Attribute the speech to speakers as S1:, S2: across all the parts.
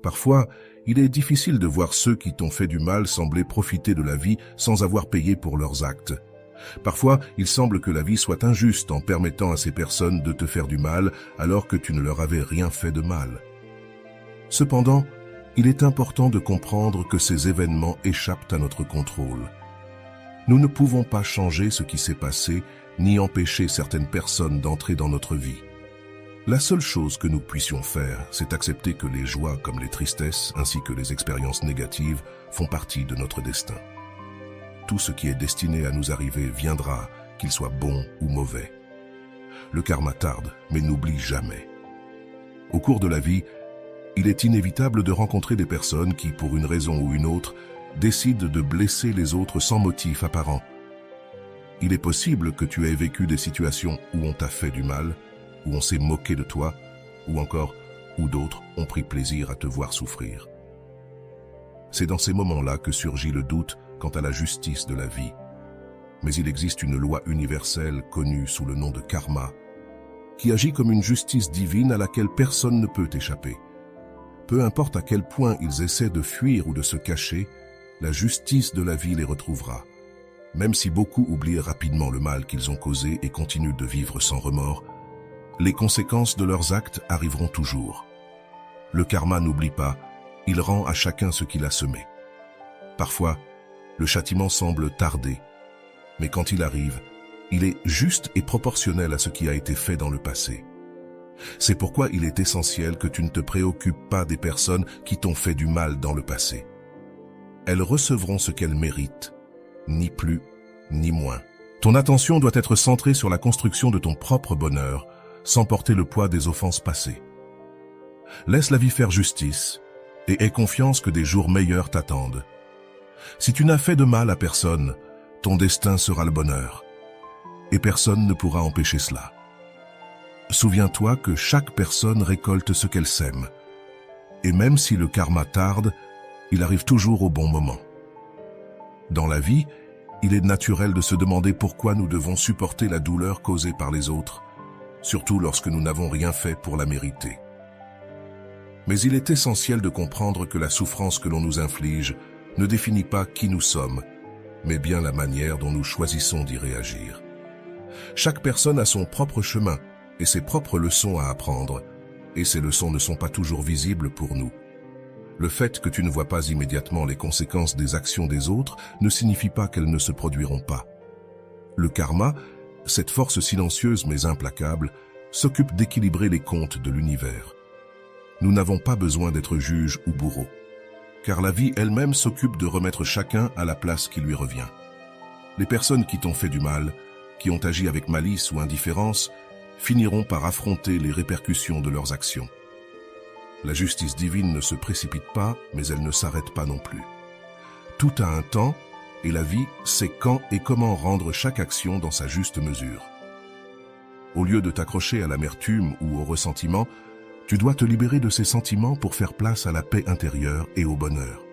S1: Parfois, il est difficile de voir ceux qui t'ont fait du mal sembler profiter de la vie sans avoir payé pour leurs actes. Parfois, il semble que la vie soit injuste en permettant à ces personnes de te faire du mal alors que tu ne leur avais rien fait de mal. Cependant, il est important de comprendre que ces événements échappent à notre contrôle. Nous ne pouvons pas changer ce qui s'est passé, ni empêcher certaines personnes d'entrer dans notre vie. La seule chose que nous puissions faire, c'est accepter que les joies comme les tristesses, ainsi que les expériences négatives, font partie de notre destin. Tout ce qui est destiné à nous arriver viendra, qu'il soit bon ou mauvais. Le karma tarde, mais n'oublie jamais. Au cours de la vie, il est inévitable de rencontrer des personnes qui, pour une raison ou une autre, décident de blesser les autres sans motif apparent. Il est possible que tu aies vécu des situations où on t'a fait du mal, où on s'est moqué de toi, ou encore où d'autres ont pris plaisir à te voir souffrir. C'est dans ces moments-là que surgit le doute quant à la justice de la vie. Mais il existe une loi universelle connue sous le nom de karma, qui agit comme une justice divine à laquelle personne ne peut échapper. Peu importe à quel point ils essaient de fuir ou de se cacher, la justice de la vie les retrouvera. Même si beaucoup oublient rapidement le mal qu'ils ont causé et continuent de vivre sans remords, les conséquences de leurs actes arriveront toujours. Le karma n'oublie pas, il rend à chacun ce qu'il a semé. Parfois, le châtiment semble tarder, mais quand il arrive, il est juste et proportionnel à ce qui a été fait dans le passé. C'est pourquoi il est essentiel que tu ne te préoccupes pas des personnes qui t'ont fait du mal dans le passé. Elles recevront ce qu'elles méritent, ni plus, ni moins. Ton attention doit être centrée sur la construction de ton propre bonheur, sans porter le poids des offenses passées. Laisse la vie faire justice et aie confiance que des jours meilleurs t'attendent. Si tu n'as fait de mal à personne, ton destin sera le bonheur. Et personne ne pourra empêcher cela. Souviens-toi que chaque personne récolte ce qu'elle sème. Et même si le karma tarde, il arrive toujours au bon moment. Dans la vie, il est naturel de se demander pourquoi nous devons supporter la douleur causée par les autres, surtout lorsque nous n'avons rien fait pour la mériter. Mais il est essentiel de comprendre que la souffrance que l'on nous inflige ne définit pas qui nous sommes, mais bien la manière dont nous choisissons d'y réagir. Chaque personne a son propre chemin et ses propres leçons à apprendre, et ces leçons ne sont pas toujours visibles pour nous. Le fait que tu ne vois pas immédiatement les conséquences des actions des autres ne signifie pas qu'elles ne se produiront pas. Le karma, cette force silencieuse mais implacable, s'occupe d'équilibrer les comptes de l'univers. Nous n'avons pas besoin d'être juges ou bourreaux, car la vie elle-même s'occupe de remettre chacun à la place qui lui revient. Les personnes qui t'ont fait du mal, qui ont agi avec malice ou indifférence, finiront par affronter les répercussions de leurs actions. La justice divine ne se précipite pas, mais elle ne s'arrête pas non plus. Tout a un temps, et la vie sait quand et comment rendre chaque action dans sa juste mesure. Au lieu de t'accrocher à l'amertume ou au ressentiment, tu dois te libérer de ces sentiments pour faire place à la paix intérieure et au bonheur.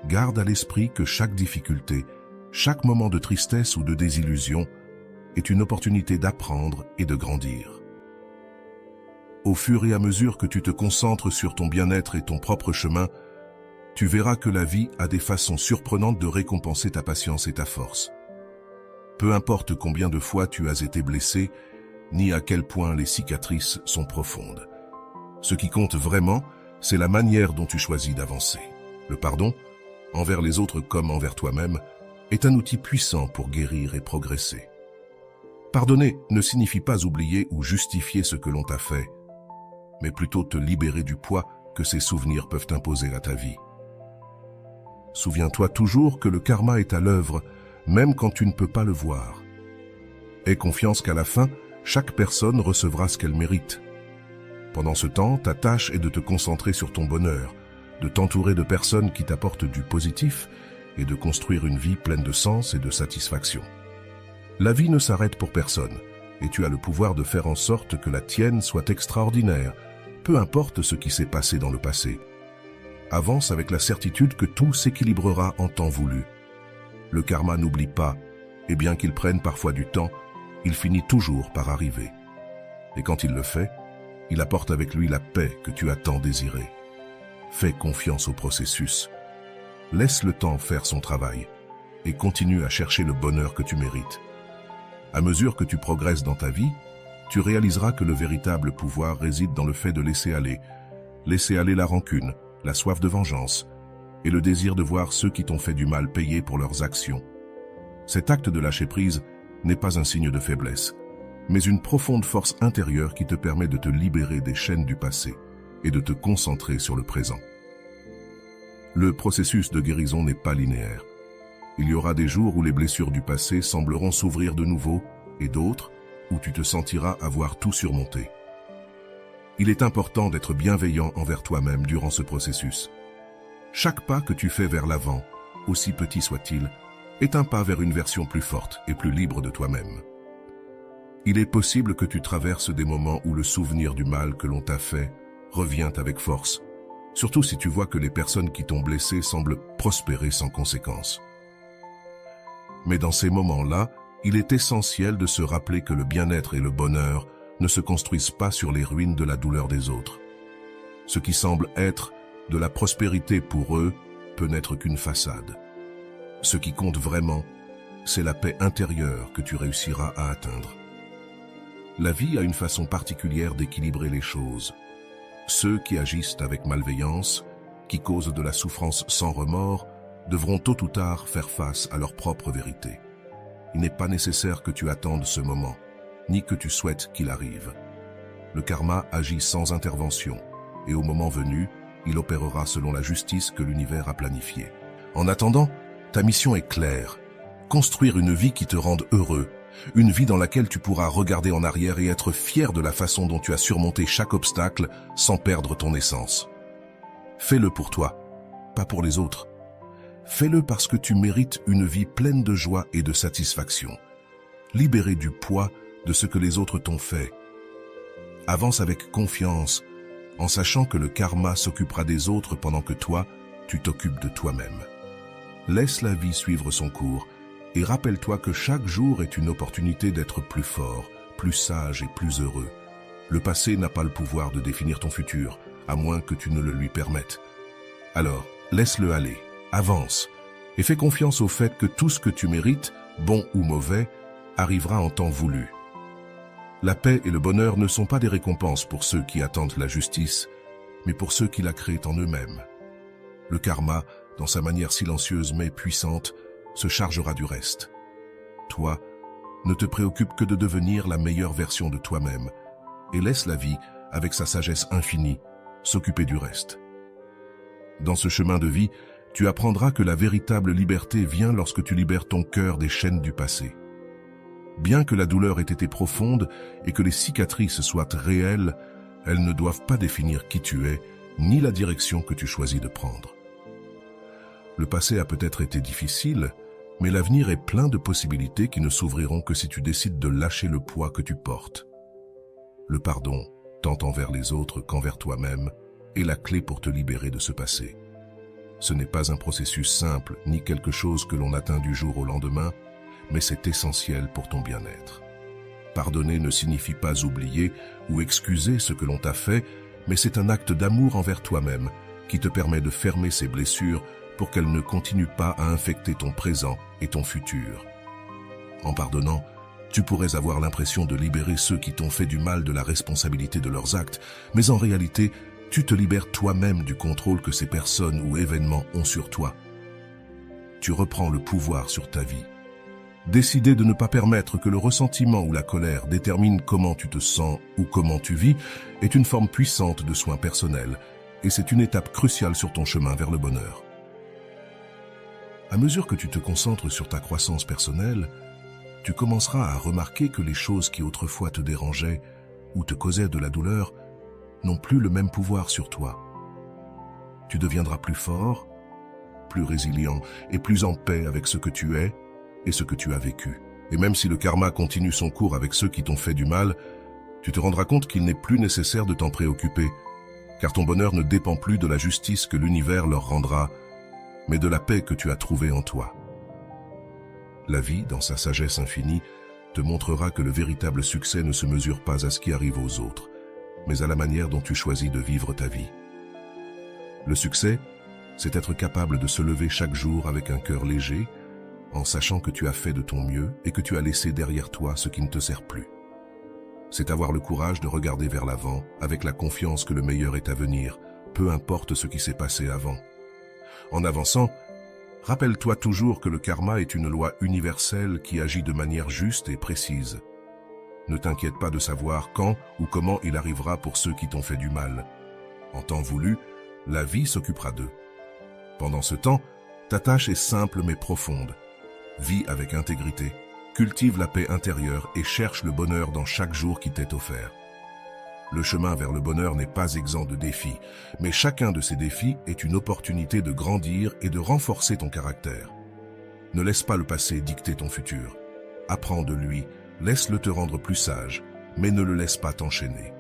S1: Garde à l'esprit que chaque difficulté, chaque moment de tristesse ou de désillusion est une opportunité d'apprendre et de grandir. Au fur et à mesure que tu te concentres sur ton bien-être et ton propre chemin, tu verras que la vie a des façons surprenantes de récompenser ta patience et ta force. Peu importe combien de fois tu as été blessé, ni à quel point les cicatrices sont profondes. Ce qui compte vraiment, c'est la manière dont tu choisis d'avancer. Le pardon, envers les autres comme envers toi-même, est un outil puissant pour guérir et progresser. Pardonner ne signifie pas oublier ou justifier ce que l'on t'a fait, mais plutôt te libérer du poids que ces souvenirs peuvent imposer à ta vie. Souviens-toi toujours que le karma est à l'œuvre, même quand tu ne peux pas le voir. Aie confiance qu'à la fin, chaque personne recevra ce qu'elle mérite. Pendant ce temps, ta tâche est de te concentrer sur ton bonheur, de t'entourer de personnes qui t'apportent du positif et de construire une vie pleine de sens et de satisfaction. La vie ne s'arrête pour personne, et tu as le pouvoir de faire en sorte que la tienne soit extraordinaire, peu importe ce qui s'est passé dans le passé. Avance avec la certitude que tout s'équilibrera en temps voulu. Le karma n'oublie pas, et bien qu'il prenne parfois du temps, il finit toujours par arriver. Et quand il le fait, il apporte avec lui la paix que tu as tant désirée. Fais confiance au processus. Laisse le temps faire son travail et continue à chercher le bonheur que tu mérites. À mesure que tu progresses dans ta vie, tu réaliseras que le véritable pouvoir réside dans le fait de laisser aller la rancune, la soif de vengeance et le désir de voir ceux qui t'ont fait du mal payer pour leurs actions. Cet acte de lâcher prise n'est pas un signe de faiblesse, mais une profonde force intérieure qui te permet de te libérer des chaînes du passé et de te concentrer sur le présent. Le processus de guérison n'est pas linéaire. Il y aura des jours où les blessures du passé sembleront s'ouvrir de nouveau et d'autres où tu te sentiras avoir tout surmonté. Il est important d'être bienveillant envers toi-même durant ce processus. Chaque pas que tu fais vers l'avant, aussi petit soit-il, est un pas vers une version plus forte et plus libre de toi-même. Il est possible que tu traverses des moments où le souvenir du mal que l'on t'a fait revient avec force, surtout si tu vois que les personnes qui t'ont blessé semblent prospérer sans conséquence. Mais dans ces moments-là, il est essentiel de se rappeler que le bien-être et le bonheur ne se construisent pas sur les ruines de la douleur des autres. Ce qui semble être de la prospérité pour eux peut n'être qu'une façade. Ce qui compte vraiment, c'est la paix intérieure que tu réussiras à atteindre. La vie a une façon particulière d'équilibrer les choses. Ceux qui agissent avec malveillance, qui causent de la souffrance sans remords, devront tôt ou tard faire face à leur propre vérité. Il n'est pas nécessaire que tu attendes ce moment, ni que tu souhaites qu'il arrive. Le karma agit sans intervention, et au moment venu, il opérera selon la justice que l'univers a planifiée. En attendant, ta mission est claire. Construire une vie qui te rende heureux, une vie dans laquelle tu pourras regarder en arrière et être fier de la façon dont tu as surmonté chaque obstacle sans perdre ton essence. Fais-le pour toi, pas pour les autres. Fais-le parce que tu mérites une vie pleine de joie et de satisfaction, libérée du poids de ce que les autres t'ont fait. Avance avec confiance, en sachant que le karma s'occupera des autres pendant que toi, tu t'occupes de toi-même. Laisse la vie suivre son cours et rappelle-toi que chaque jour est une opportunité d'être plus fort, plus sage et plus heureux. Le passé n'a pas le pouvoir de définir ton futur, à moins que tu ne le lui permettes. Alors, laisse-le aller, avance, et fais confiance au fait que tout ce que tu mérites, bon ou mauvais, arrivera en temps voulu. La paix et le bonheur ne sont pas des récompenses pour ceux qui attendent la justice, mais pour ceux qui la créent en eux-mêmes. Le karma, dans sa manière silencieuse mais puissante, se chargera du reste. Toi, ne te préoccupe que de devenir la meilleure version de toi-même et laisse la vie, avec sa sagesse infinie, s'occuper du reste. Dans ce chemin de vie, tu apprendras que la véritable liberté vient lorsque tu libères ton cœur des chaînes du passé. Bien que la douleur ait été profonde et que les cicatrices soient réelles, elles ne doivent pas définir qui tu es, ni la direction que tu choisis de prendre. Le passé a peut-être été difficile, mais l'avenir est plein de possibilités qui ne s'ouvriront que si tu décides de lâcher le poids que tu portes. Le pardon, tant envers les autres qu'envers toi-même, est la clé pour te libérer de ce passé. Ce n'est pas un processus simple, ni quelque chose que l'on atteint du jour au lendemain, mais c'est essentiel pour ton bien-être. Pardonner ne signifie pas oublier ou excuser ce que l'on t'a fait, mais c'est un acte d'amour envers toi-même qui te permet de fermer ces blessures pour qu'elles ne continuent pas à infecter ton présent et ton futur. En pardonnant, tu pourrais avoir l'impression de libérer ceux qui t'ont fait du mal de la responsabilité de leurs actes, mais en réalité, tu te libères toi-même du contrôle que ces personnes ou événements ont sur toi. Tu reprends le pouvoir sur ta vie. Décider de ne pas permettre que le ressentiment ou la colère détermine comment tu te sens ou comment tu vis est une forme puissante de soin personnel et c'est une étape cruciale sur ton chemin vers le bonheur. À mesure que tu te concentres sur ta croissance personnelle, tu commenceras à remarquer que les choses qui autrefois te dérangeaient ou te causaient de la douleur n'ont plus le même pouvoir sur toi. Tu deviendras plus fort, plus résilient et plus en paix avec ce que tu es et ce que tu as vécu. Et même si le karma continue son cours avec ceux qui t'ont fait du mal, tu te rendras compte qu'il n'est plus nécessaire de t'en préoccuper, car ton bonheur ne dépend plus de la justice que l'univers leur rendra, mais de la paix que tu as trouvée en toi. La vie, dans sa sagesse infinie, te montrera que le véritable succès ne se mesure pas à ce qui arrive aux autres, mais à la manière dont tu choisis de vivre ta vie. Le succès, c'est être capable de se lever chaque jour avec un cœur léger, en sachant que tu as fait de ton mieux et que tu as laissé derrière toi ce qui ne te sert plus. C'est avoir le courage de regarder vers l'avant avec la confiance que le meilleur est à venir, peu importe ce qui s'est passé avant. En avançant, rappelle-toi toujours que le karma est une loi universelle qui agit de manière juste et précise. Ne t'inquiète pas de savoir quand ou comment il arrivera pour ceux qui t'ont fait du mal. En temps voulu, la vie s'occupera d'eux. Pendant ce temps, ta tâche est simple mais profonde. Vis avec intégrité, cultive la paix intérieure et cherche le bonheur dans chaque jour qui t'est offert. Le chemin vers le bonheur n'est pas exempt de défis, mais chacun de ces défis est une opportunité de grandir et de renforcer ton caractère. Ne laisse pas le passé dicter ton futur. Apprends de lui, laisse-le te rendre plus sage, mais ne le laisse pas t'enchaîner.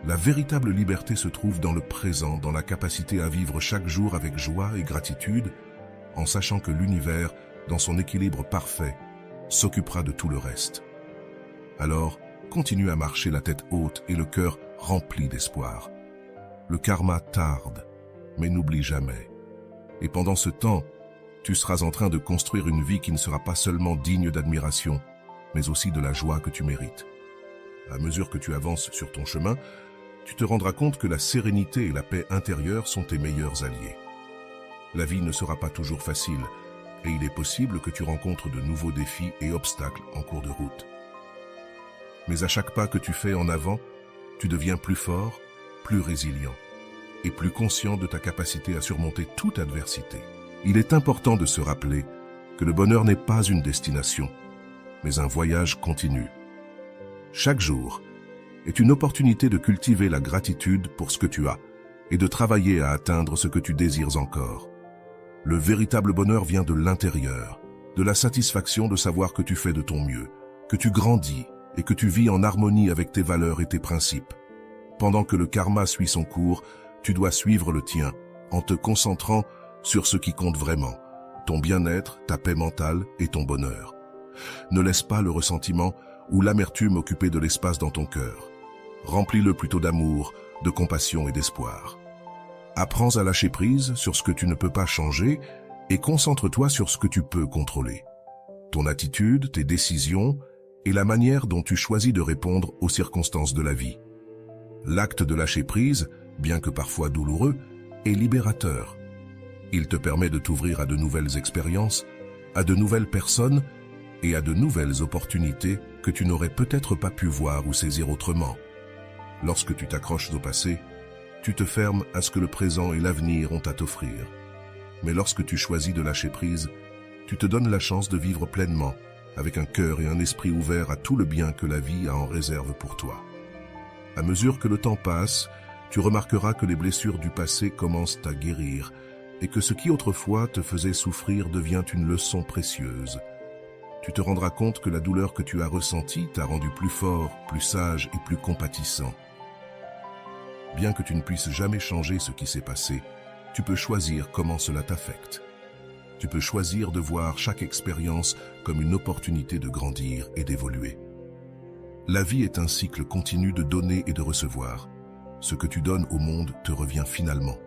S1: La véritable liberté se trouve dans le présent, dans la capacité à vivre chaque jour avec joie et gratitude, en sachant que l'univers, dans son équilibre parfait, s'occupera de tout le reste. Alors, continue à marcher la tête haute et le cœur rempli d'espoir. Le karma tarde, mais n'oublie jamais. Et pendant ce temps, tu seras en train de construire une vie qui ne sera pas seulement digne d'admiration, mais aussi de la joie que tu mérites. À mesure que tu avances sur ton chemin, tu te rendras compte que la sérénité et la paix intérieure sont tes meilleurs alliés. La vie ne sera pas toujours facile, et il est possible que tu rencontres de nouveaux défis et obstacles en cours de route. Mais à chaque pas que tu fais en avant, tu deviens plus fort, plus résilient et plus conscient de ta capacité à surmonter toute adversité. Il est important de se rappeler que le bonheur n'est pas une destination, mais un voyage continu. Chaque jour est une opportunité de cultiver la gratitude pour ce que tu as et de travailler à atteindre ce que tu désires encore. Le véritable bonheur vient de l'intérieur, de la satisfaction de savoir que tu fais de ton mieux, que tu grandis et que tu vis en harmonie avec tes valeurs et tes principes. Pendant que le karma suit son cours, tu dois suivre le tien en te concentrant sur ce qui compte vraiment, ton bien-être, ta paix mentale et ton bonheur. Ne laisse pas le ressentiment ou l'amertume occuper de l'espace dans ton cœur. Remplis-le plutôt d'amour, de compassion et d'espoir. Apprends à lâcher prise sur ce que tu ne peux pas changer et concentre-toi sur ce que tu peux contrôler. Ton attitude, tes décisions et la manière dont tu choisis de répondre aux circonstances de la vie. L'acte de lâcher prise, bien que parfois douloureux, est libérateur. Il te permet de t'ouvrir à de nouvelles expériences, à de nouvelles personnes et à de nouvelles opportunités que tu n'aurais peut-être pas pu voir ou saisir autrement. Lorsque tu t'accroches au passé, tu te fermes à ce que le présent et l'avenir ont à t'offrir. Mais lorsque tu choisis de lâcher prise, tu te donnes la chance de vivre pleinement, avec un cœur et un esprit ouverts à tout le bien que la vie a en réserve pour toi. À mesure que le temps passe, tu remarqueras que les blessures du passé commencent à guérir et que ce qui autrefois te faisait souffrir devient une leçon précieuse. Tu te rendras compte que la douleur que tu as ressentie t'a rendu plus fort, plus sage et plus compatissant. Bien que tu ne puisses jamais changer ce qui s'est passé, tu peux choisir comment cela t'affecte. Tu peux choisir de voir chaque expérience comme une opportunité de grandir et d'évoluer. La vie est un cycle continu de donner et de recevoir. Ce que tu donnes au monde te revient finalement.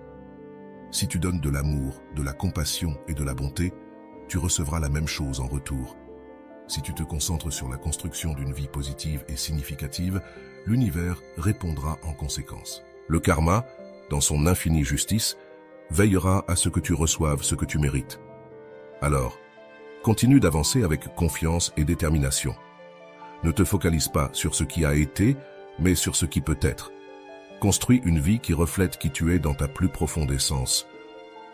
S1: Si tu donnes de l'amour, de la compassion et de la bonté, tu recevras la même chose en retour. Si tu te concentres sur la construction d'une vie positive et significative, l'univers répondra en conséquence. Le karma, dans son infinie justice, veillera à ce que tu reçoives ce que tu mérites. Alors, continue d'avancer avec confiance et détermination. Ne te focalise pas sur ce qui a été, mais sur ce qui peut être. Construis une vie qui reflète qui tu es dans ta plus profonde essence.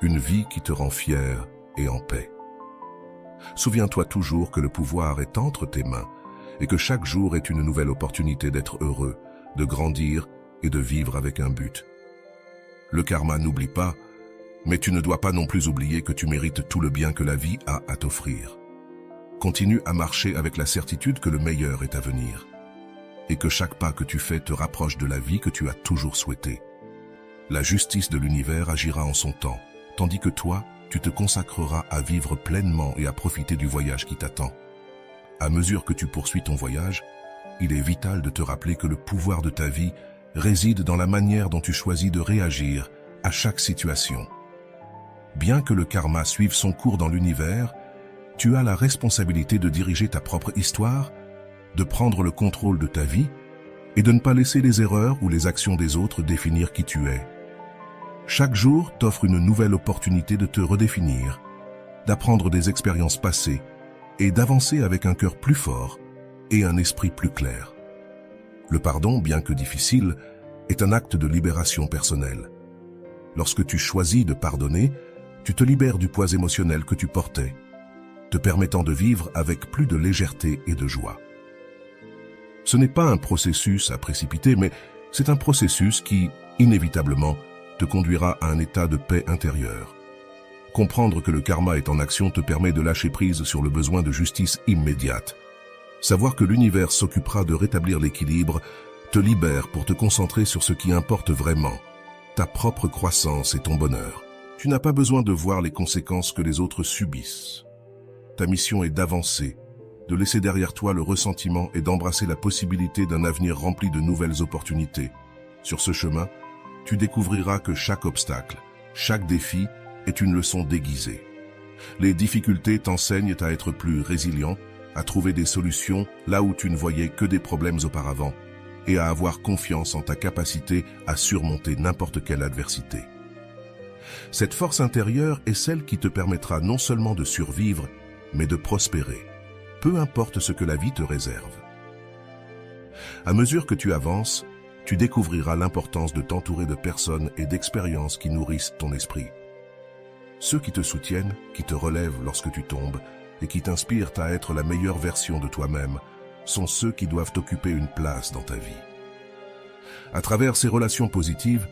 S1: Une vie qui te rend fier et en paix. Souviens-toi toujours que le pouvoir est entre tes mains et que chaque jour est une nouvelle opportunité d'être heureux, de grandir et de vivre avec un but. Le karma n'oublie pas, mais tu ne dois pas non plus oublier que tu mérites tout le bien que la vie a à t'offrir. Continue à marcher avec la certitude que le meilleur est à venir et que chaque pas que tu fais te rapproche de la vie que tu as toujours souhaitée. La justice de l'univers agira en son temps, tandis que toi, tu te consacreras à vivre pleinement et à profiter du voyage qui t'attend. À mesure que tu poursuis ton voyage, il est vital de te rappeler que le pouvoir de ta vie réside dans la manière dont tu choisis de réagir à chaque situation. Bien que le karma suive son cours dans l'univers, tu as la responsabilité de diriger ta propre histoire, de prendre le contrôle de ta vie et de ne pas laisser les erreurs ou les actions des autres définir qui tu es. Chaque jour t'offre une nouvelle opportunité de te redéfinir, d'apprendre des expériences passées et d'avancer avec un cœur plus fort et un esprit plus clair. Le pardon, bien que difficile, est un acte de libération personnelle. Lorsque tu choisis de pardonner, tu te libères du poids émotionnel que tu portais, te permettant de vivre avec plus de légèreté et de joie. Ce n'est pas un processus à précipiter, mais c'est un processus qui, inévitablement, te conduira à un état de paix intérieure. Comprendre que le karma est en action te permet de lâcher prise sur le besoin de justice immédiate. Savoir que l'univers s'occupera de rétablir l'équilibre te libère pour te concentrer sur ce qui importe vraiment, ta propre croissance et ton bonheur. Tu n'as pas besoin de voir les conséquences que les autres subissent. Ta mission est d'avancer, de laisser derrière toi le ressentiment et d'embrasser la possibilité d'un avenir rempli de nouvelles opportunités. Sur ce chemin, tu découvriras que chaque obstacle, chaque défi est une leçon déguisée. Les difficultés t'enseignent à être plus résilient, à trouver des solutions là où tu ne voyais que des problèmes auparavant, et à avoir confiance en ta capacité à surmonter n'importe quelle adversité. Cette force intérieure est celle qui te permettra non seulement de survivre, mais de prospérer, peu importe ce que la vie te réserve. À mesure que tu avances, tu découvriras l'importance de t'entourer de personnes et d'expériences qui nourrissent ton esprit. Ceux qui te soutiennent, qui te relèvent lorsque tu tombes et qui t'inspirent à être la meilleure version de toi-même sont ceux qui doivent occuper une place dans ta vie. À travers ces relations positives,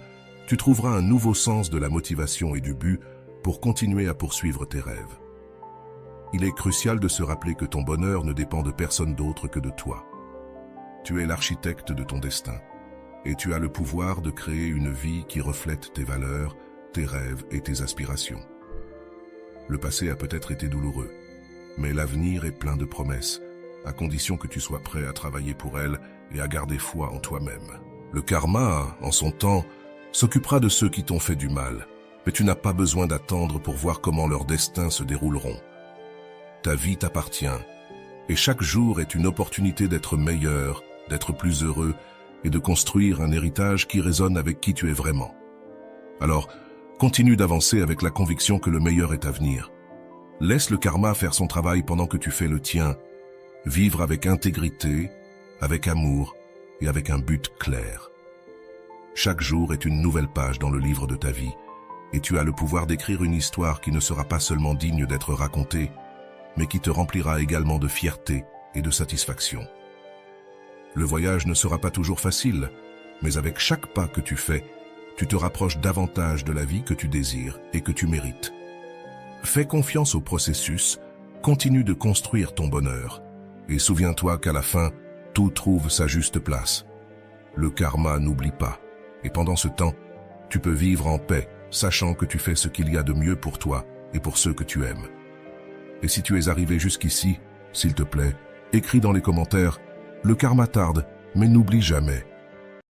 S1: tu trouveras un nouveau sens de la motivation et du but pour continuer à poursuivre tes rêves. Il est crucial de se rappeler que ton bonheur ne dépend de personne d'autre que de toi. Tu es l'architecte de ton destin et tu as le pouvoir de créer une vie qui reflète tes valeurs, tes rêves et tes aspirations. Le passé a peut-être été douloureux, mais l'avenir est plein de promesses, à condition que tu sois prêt à travailler pour elles et à garder foi en toi-même. Le karma, en son temps, s'occupera de ceux qui t'ont fait du mal, mais tu n'as pas besoin d'attendre pour voir comment leurs destins se dérouleront. Ta vie t'appartient, et chaque jour est une opportunité d'être meilleur, d'être plus heureux et de construire un héritage qui résonne avec qui tu es vraiment. Alors, continue d'avancer avec la conviction que le meilleur est à venir. Laisse le karma faire son travail pendant que tu fais le tien. Vivre avec intégrité, avec amour et avec un but clair. Chaque jour est une nouvelle page dans le livre de ta vie et tu as le pouvoir d'écrire une histoire qui ne sera pas seulement digne d'être racontée, mais qui te remplira également de fierté et de satisfaction. Le voyage ne sera pas toujours facile, mais avec chaque pas que tu fais, tu te rapproches davantage de la vie que tu désires et que tu mérites. Fais confiance au processus, continue de construire ton bonheur, et souviens-toi qu'à la fin, tout trouve sa juste place. Le karma n'oublie pas, et pendant ce temps, tu peux vivre en paix, sachant que tu fais ce qu'il y a de mieux pour toi et pour ceux que tu aimes. Et si tu es arrivé jusqu'ici, s'il te plaît, écris dans les commentaires « Le karma tarde, mais n'oublie jamais ».